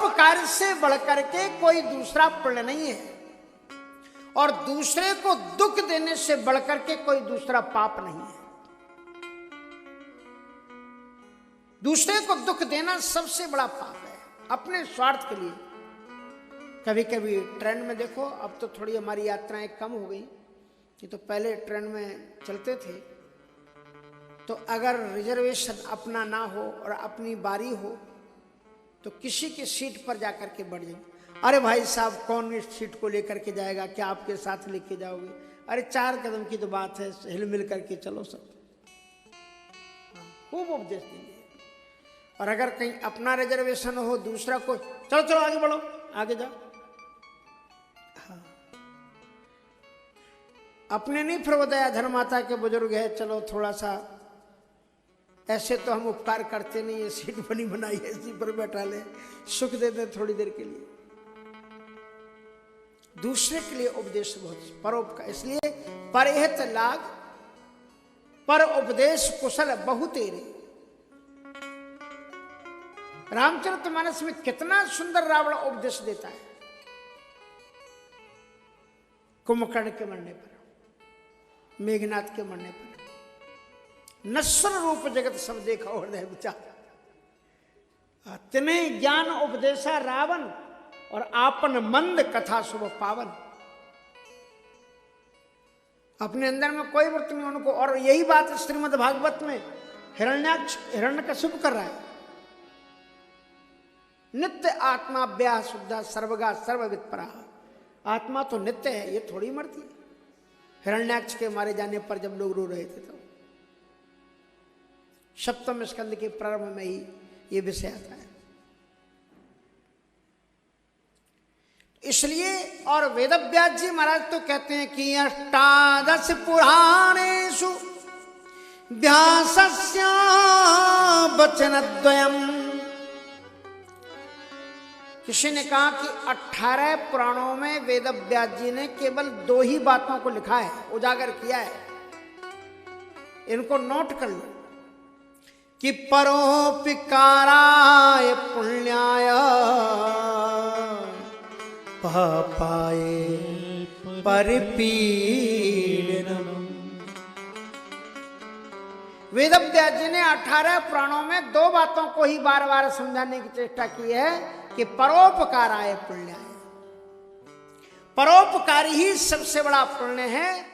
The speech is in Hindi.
परोपकार से बढ़कर के कोई दूसरा पुण्य नहीं है, और दूसरे को दुख देने से बढ़कर के कोई दूसरा पाप नहीं है। दूसरे को दुख देना सबसे बड़ा पाप है, अपने स्वार्थ के लिए। कभी कभी ट्रेन में देखो, अब तो थोड़ी हमारी यात्राएं कम हो गई, कि तो पहले ट्रेन में चलते थे तो अगर रिजर्वेशन अपना ना हो और अपनी बारी हो तो किसी की सीट पर जाकर के बैठ जाओ। अरे भाई साहब, कौन इस सीट को लेकर के जाएगा, क्या आपके साथ लेके जाओगे? अरे 4 कदम की तो बात है, हिल मिल करके चलो सब। खूब उपदेश देंगे। और अगर कहीं अपना रिजर्वेशन हो, दूसरा को चलो चलो आगे बढ़ो, आगे जाओ। हाँ। अपने नहीं प्रबोधया धर्माता के बुजुर्ग है, चलो थोड़ा सा, ऐसे तो हम उपकार करते नहीं है, सीट बनी बनाई है, इसी पर बैठा ले, सुख दे दे थोड़ी देर के लिए। दूसरे के लिए उपदेश बहुत परोपकार, इसलिए परहेत लाग पर उपदेश कुशल बहु तेरे। रामचरितमानस में कितना सुंदर रावण उपदेश देता है। कुंभकर्ण के मरने पर, मेघनाथ के मरने पर, नश्वर रूप जगत सब देखा हृदय विचार, तिन्हें ज्ञान उपदेशा रावण, और आपन मंद कथा शुभ पावन। अपने अंदर में कोई व्रत नहीं उनको, और यही बात श्रीमद् भागवत में हिरण्याक्ष हिरण्यकशिपु कर रहा है। नित्य आत्मा व्याह शुद्धा सर्वगा सर्वविद परा। आत्मा तो नित्य है, ये थोड़ी मरती है। हिरण्याक्ष के मारे जाने पर जब लोग रो रहे थे तो 7वें स्कंद के प्रारंभ में ही ये विषय आता है। इसलिए और वेदव्यास जी महाराज तो कहते हैं कि 18 पुराणेषु व्यासस्य वचनद्वयम्। किसी ने कहा कि 18 पुराणों में वेदव्यास जी ने केवल 2 ही बातों को लिखा है, उजागर किया है। इनको नोट कर लो कि परोपकाराय पुण्याय पापाय परिपीडनम्। वेदव्यास जी ने 18 पुराणों में 2 बातों को ही बार बार समझाने की चेष्टा की है कि परोपकाराय पुण्याय, परोपकारी ही सबसे बड़ा पुण्य है।